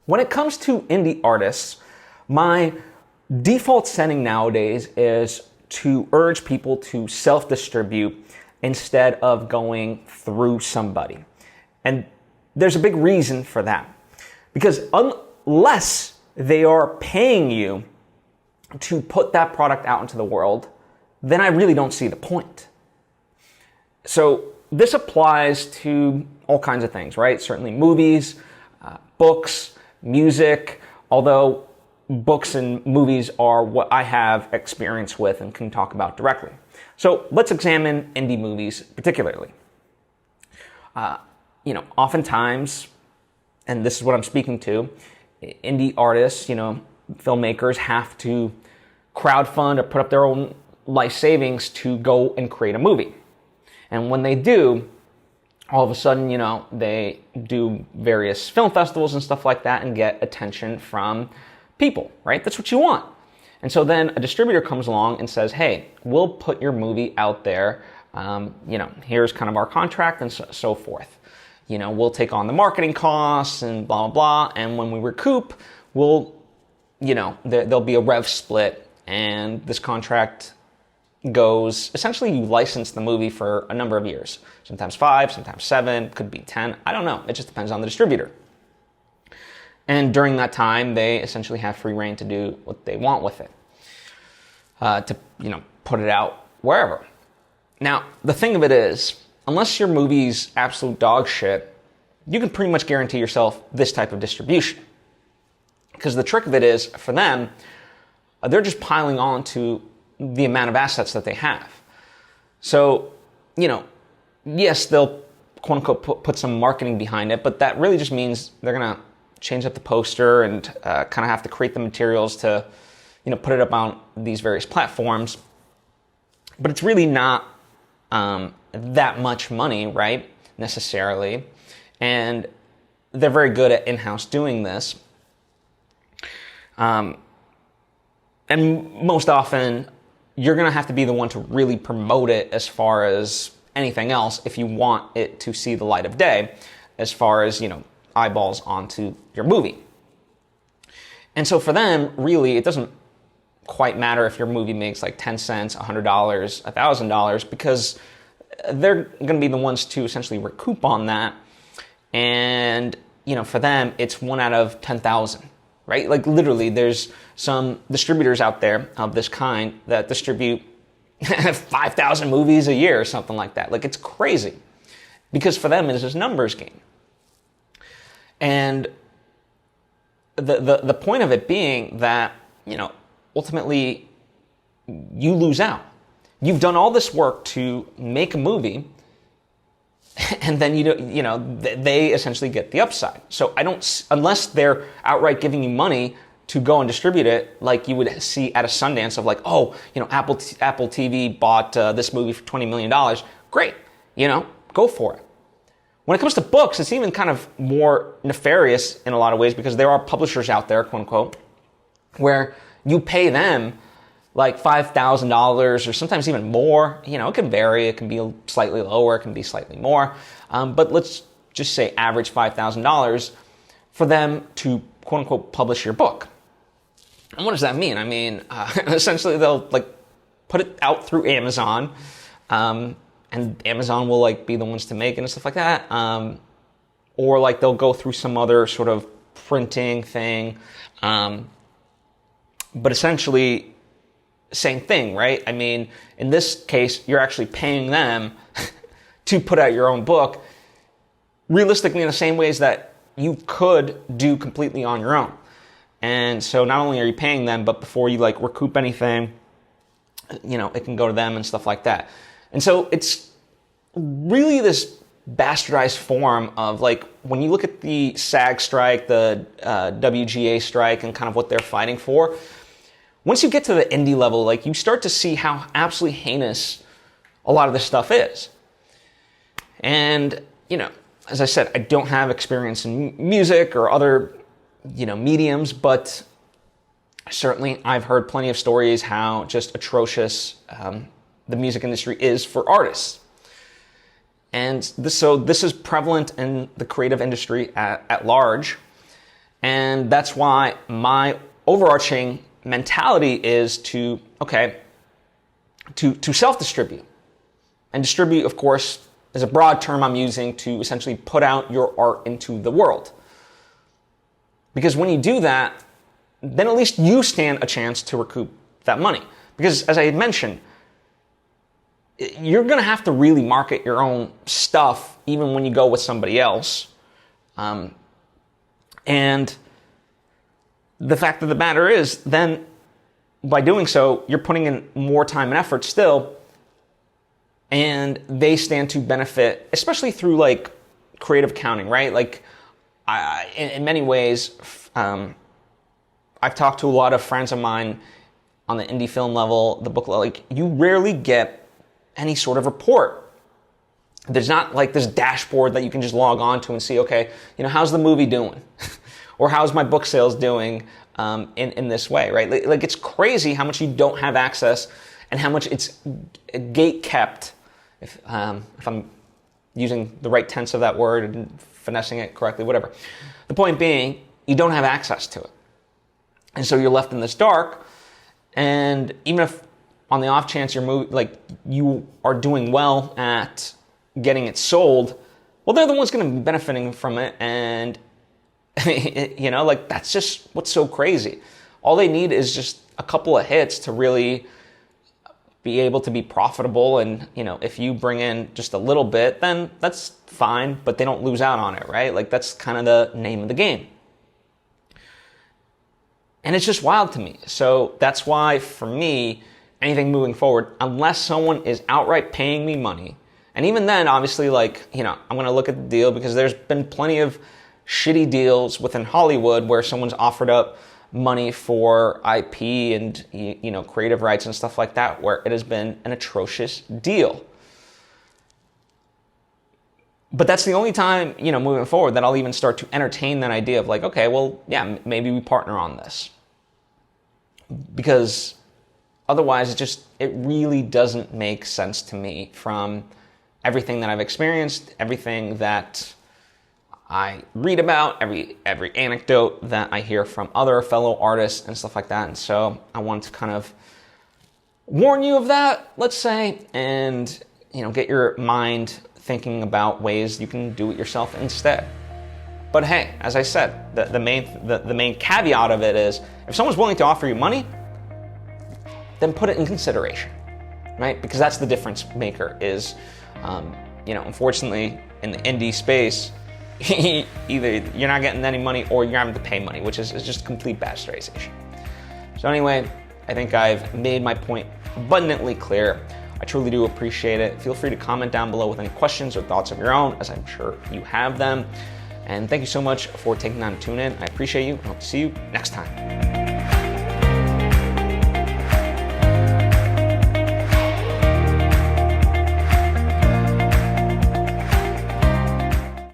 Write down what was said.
When it comes to indie artists, my default setting nowadays is to urge people to self-distribute instead of going through somebody. And there's a big reason for that. Because unless they are paying you to put that product out into the world, then I really don't see the point. So this applies to all kinds of things, right? Certainly movies, books, music, although books and movies are what I have experience with and can talk about directly. So let's examine indie movies particularly. Oftentimes, and this is what I'm speaking to, indie artists, filmmakers have to crowdfund or put up their own life savings to go and create a movie. And when they do, all of a sudden, they do various film festivals and stuff like that and get attention from people, right? That's what you want. And so then a distributor comes along and says, hey, we'll put your movie out there. Here's kind of our contract and so forth. We'll take on the marketing costs and blah, blah, blah. And when we recoup, there'll be a rev split, and this contract goes, essentially you license the movie for a number of years. Sometimes 5, sometimes 7, could be 10. I don't know. It just depends on the distributor. And during that time, they essentially have free reign to do what they want with it. To put it out wherever. Now, the thing of it is, unless your movie's absolute dog shit, you can pretty much guarantee yourself this type of distribution. Because the trick of it is, for them, they're just piling on to the amount of assets that they have. So, yes, they'll quote unquote put some marketing behind it, but that really just means they're going to change up the poster and kind of have to create the materials to, put it up on these various platforms. But it's really not that much money, right, necessarily. And they're very good at in-house doing this. And most often, you're going to have to be the one to really promote it as far as anything else if you want it to see the light of day, as far as, eyeballs onto your movie. And so for them, really, it doesn't quite matter if your movie makes like 10 cents, $100, $1,000, because they're going to be the ones to essentially recoup on that. And, for them, it's 1 out of 10,000, right? Like literally, there's some distributors out there of this kind that distribute 5,000 movies a year or something like that. Like, it's crazy. Because for them, it is a numbers game. And the point of it being that, ultimately you lose out. You've done all this work to make a movie, and then they essentially get the upside. So unless they're outright giving you money to go and distribute it, like you would see at a Sundance of like, Apple TV bought this movie for $20 million. Great, go for it. When it comes to books, it's even kind of more nefarious in a lot of ways, because there are publishers out there, quote unquote, where you pay them like $5,000 or sometimes even more. It can vary. It can be slightly lower. It can be slightly more. But let's just say average $5,000 for them to, quote unquote, publish your book. And what does that mean? I mean, essentially they'll like put it out through Amazon, and Amazon will like be the ones to make it and stuff like that. Or like they'll go through some other sort of printing thing. But essentially, same thing, right? I mean, in this case, you're actually paying them to put out your own book, realistically in the same ways that you could do completely on your own. And so not only are you paying them, but before you like recoup anything, it can go to them and stuff like that. And so it's really this bastardized form of like, when you look at the SAG strike, the WGA strike, and kind of what they're fighting for, once you get to the indie level, like you start to see how absolutely heinous a lot of this stuff is. And, as I said, I don't have experience in music or other, mediums, but certainly I've heard plenty of stories how just atrocious the music industry is for artists. And this is prevalent in the creative industry at large. And that's why my overarching mentality is to self-distribute. And distribute, of course, is a broad term I'm using to essentially put out your art into the world. Because when you do that, then at least you stand a chance to recoup that money. Because as I had mentioned, you're going to have to really market your own stuff even when you go with somebody else. And the fact of the matter is, then by doing so, you're putting in more time and effort still, and they stand to benefit, especially through like creative accounting, right? Like in many ways, I've talked to a lot of friends of mine on the indie film level, the book level, like you rarely get any sort of report. There's not like this dashboard that you can just log on to and see, okay, how's the movie doing? Or how's my book sales doing in this way, right? Like it's crazy how much you don't have access and how much it's gate kept, if I'm using the right tense of that word and finessing it correctly, whatever. The point being, you don't have access to it. And so you're left in this dark, and even if on the off chance you are doing well at getting it sold, well, they're the ones going to be benefiting from it, and that's just what's so crazy. All they need is just a couple of hits to really be able to be profitable, and if you bring in just a little bit, then that's fine, but they don't lose out on it, right? Like that's kind of the name of the game. And it's just wild to me. So that's why, for me, anything moving forward, unless someone is outright paying me money, and even then, obviously, I'm going to look at the deal, because there's been plenty of shitty deals within Hollywood where someone's offered up money for IP and, creative rights and stuff like that, where it has been an atrocious deal. But that's the only time, moving forward, that I'll even start to entertain that idea of like, okay, well, yeah, maybe we partner on this. Because otherwise, it really doesn't make sense to me from everything that I've experienced, everything that I read about, every anecdote that I hear from other fellow artists and stuff like that. And so I want to kind of warn you of that, let's say, and, get your mind thinking about ways you can do it yourself instead. But hey, as I said, the main caveat of it is, if someone's willing to offer you money, then put it in consideration, right? Because that's the difference maker is, unfortunately, in the indie space, either you're not getting any money or you're having to pay money, which is just complete bastardization. So anyway, I think I've made my point abundantly clear. I truly do appreciate it. Feel free to comment down below with any questions or thoughts of your own, as I'm sure you have them. And thank you so much for taking time to tune in. I appreciate you, and hope to see you next time.